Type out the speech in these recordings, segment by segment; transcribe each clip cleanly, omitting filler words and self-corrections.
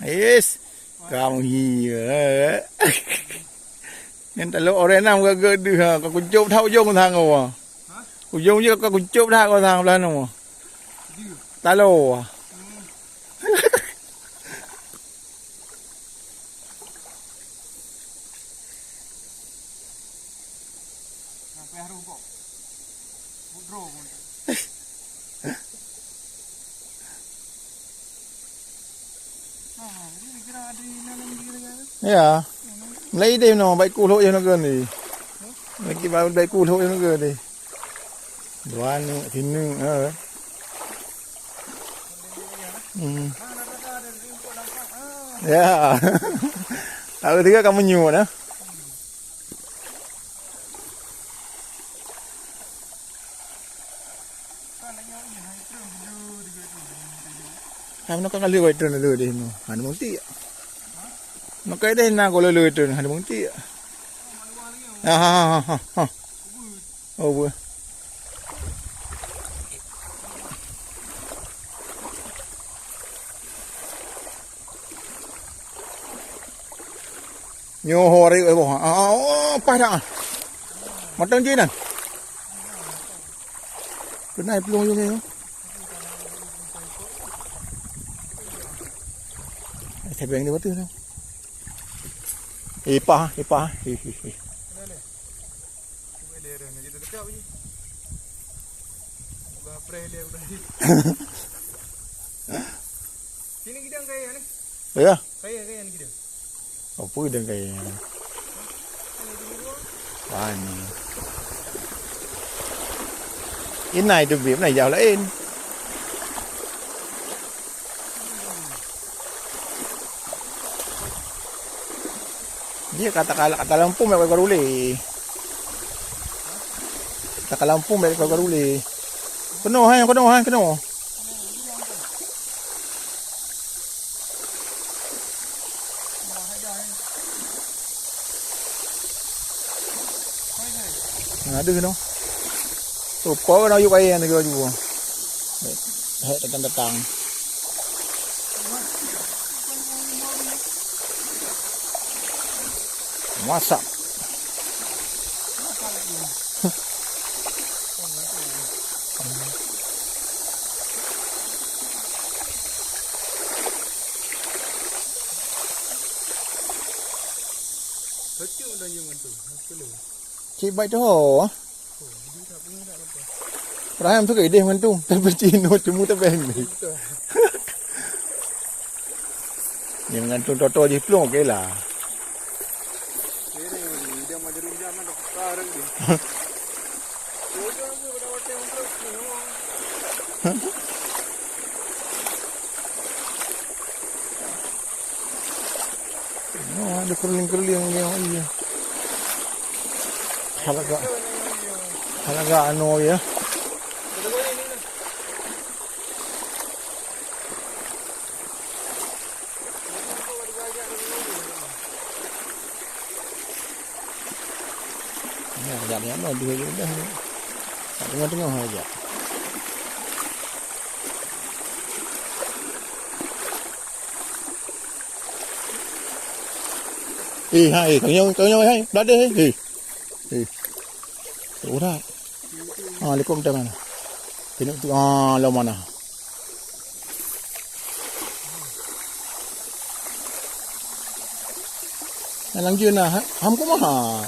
Yes. Kamu hiya. Nên tại lúc ở đây nằm cái được có cuốn chốt thâu vô con thằng rồi. Cuốn vô như có cuốn chốt thang con thằng lên rồi. Ta lô à. Ya, lấy đêm nào bãi cù lội cho nó gần đi, mấy cái bãi cù lội cho nó gần đi, đoan thì nương ya, thứ kamu nyu nữa, nó có cái lưỡi trên là lưỡi đi mà, hắn muốn tị, nó cái đây na có lưỡi trên, hắn muốn tị, oh vừa, nhiều hồ đấy bỏ, phải đã, mặt trăng chi này, cái này luôn như thế không? Thầy bèn đi bắt tư đâu? Ipa. Sini gidang kaya ni. Ya. Kaya ni gidang. Apa gidang kaya? Ini. In này được việc này giàu là in. Dia kata lampu mereka garuli. Kata lampu mereka garuli. Keno. Ada keno. Tu ko nó vô cây này vô. Hết datang. Masak. Chị bay cho hổ. Ra em thức ấy đêm ăn tung, tay bên chín nó chúng mua tay bên này. Nhưng ăn tung to gì plong cái là. Ada kerling-kerling yang iya. Halaga ano ya? Jangan ada dua dah. Tengah-tengah aja. Hai, cậu nhau hay, đó đi. Đủ ra. Lấy cơm tay mana? Thì nó lâu mana? Lang chưa nè, không có mà.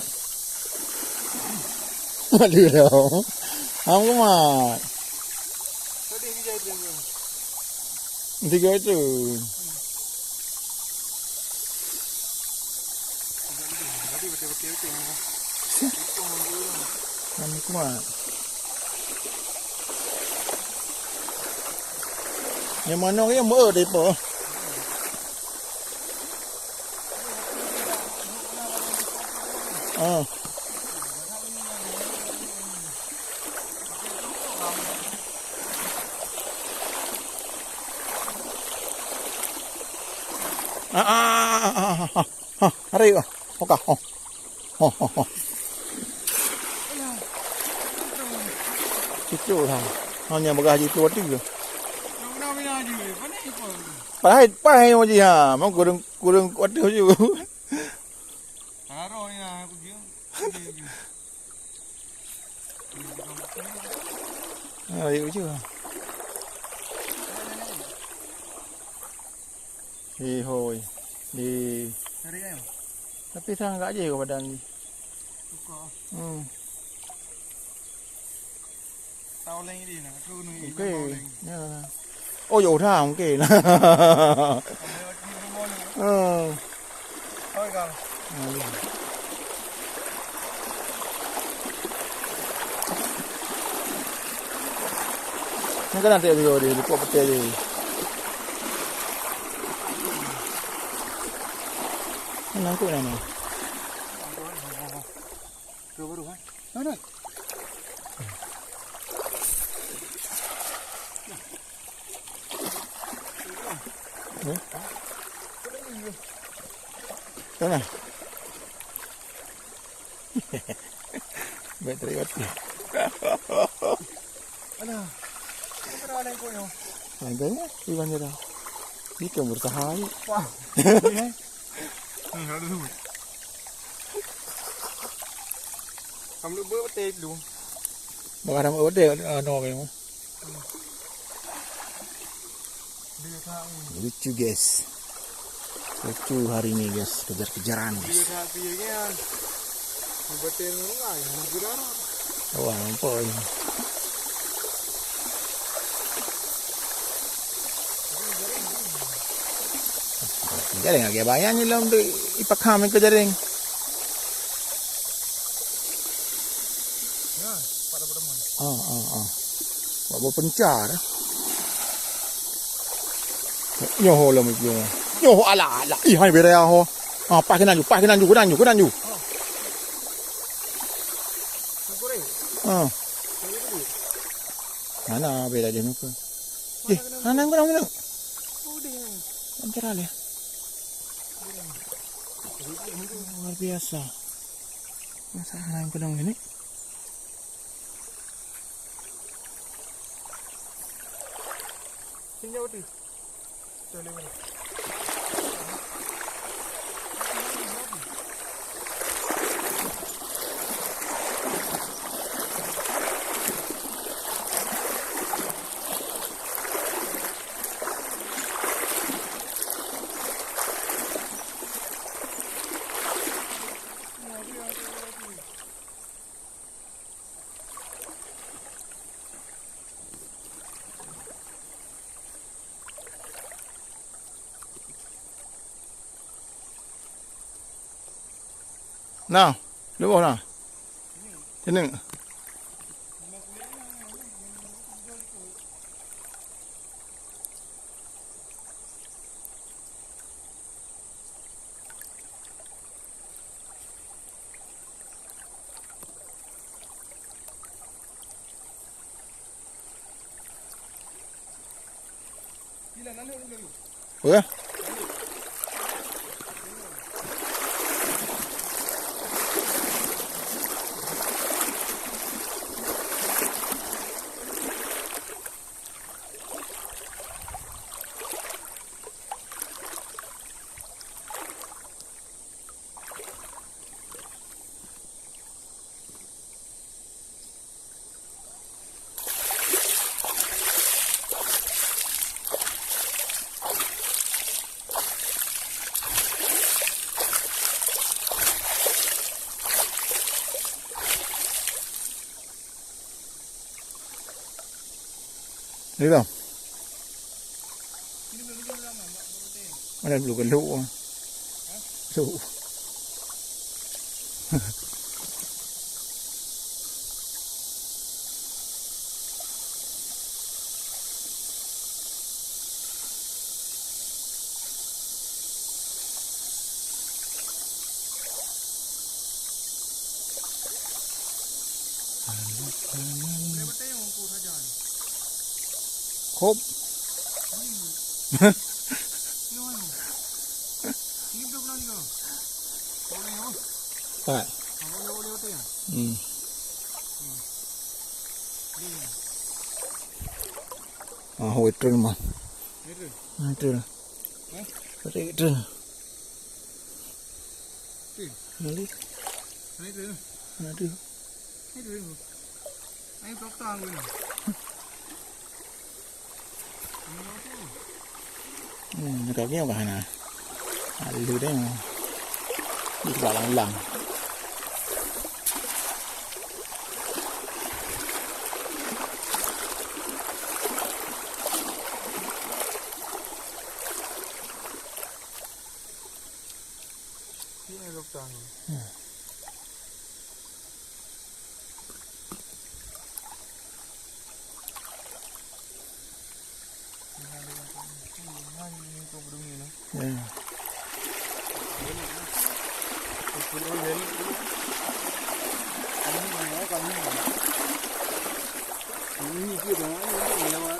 Mà lừa đâu? Không có mà. Thì cái chứ. Không có mà. Nhưng mà nó cái mỡ ở đây bỏ. Arriba. Oka. Itu lah. Hanya bagah itu tu je. aja. Mana ipo? Pai mo ji ha. Mau kurang kuat tu ju. Haro ni aku dia. Ah, you ju. Hi hoi. Di Cari ayo. tapi sang enggak aja ke badan ni. Suka. Tao lên đi nè, cứ nuôi. Ok. Nha. Ôi dồi tha không kì nè. Thôi con. Ini kan nanti video di buku peti di. Ini nangkut mana? Rồi bắt đầu thôi. Nói này. Đó này. Vậy tới bắt. Alah. Kau dah lain kau ni. Ada di mana dah? Di kamar sahai. Wah. Ada tu. Kamu lu betul lu. Baka nam ode no kayo mo. Dia tak. Lucu guys. Lucu hari ini guys, kejar-kejaran Dia guys. tak dia kan. Betul lu ngai, nak darah. Wah, nampak ni. Jaring agak banyak ni lam tu ipakam ke jaring. Ya, pada bertemu. Buat pencar. Yo ho lam yo. Yo ala. Ih hai berea ho. Pa kenan ju, kenan ju. Goreng. Mana beda dia nuka. Mana kurang. Oh dia. Pencar ya. Luar biasa. Masa lain pedang ini. Sini jauh tu. Boleh boleh. Nào, đúng không nào? Thế nữa. Ủa? Thấy không? Ở đây cái lũ. Lũ. Khốp. Phải. Hồi trơn mà. Betul. Betul. Nanti. Ini tu. Nanti. Ini tu. Ini blok tang ni. Cái kia mà nè. Đi từ đấy mà. Đi vào lằng lằng. Ini blok tang. Ini kita, ini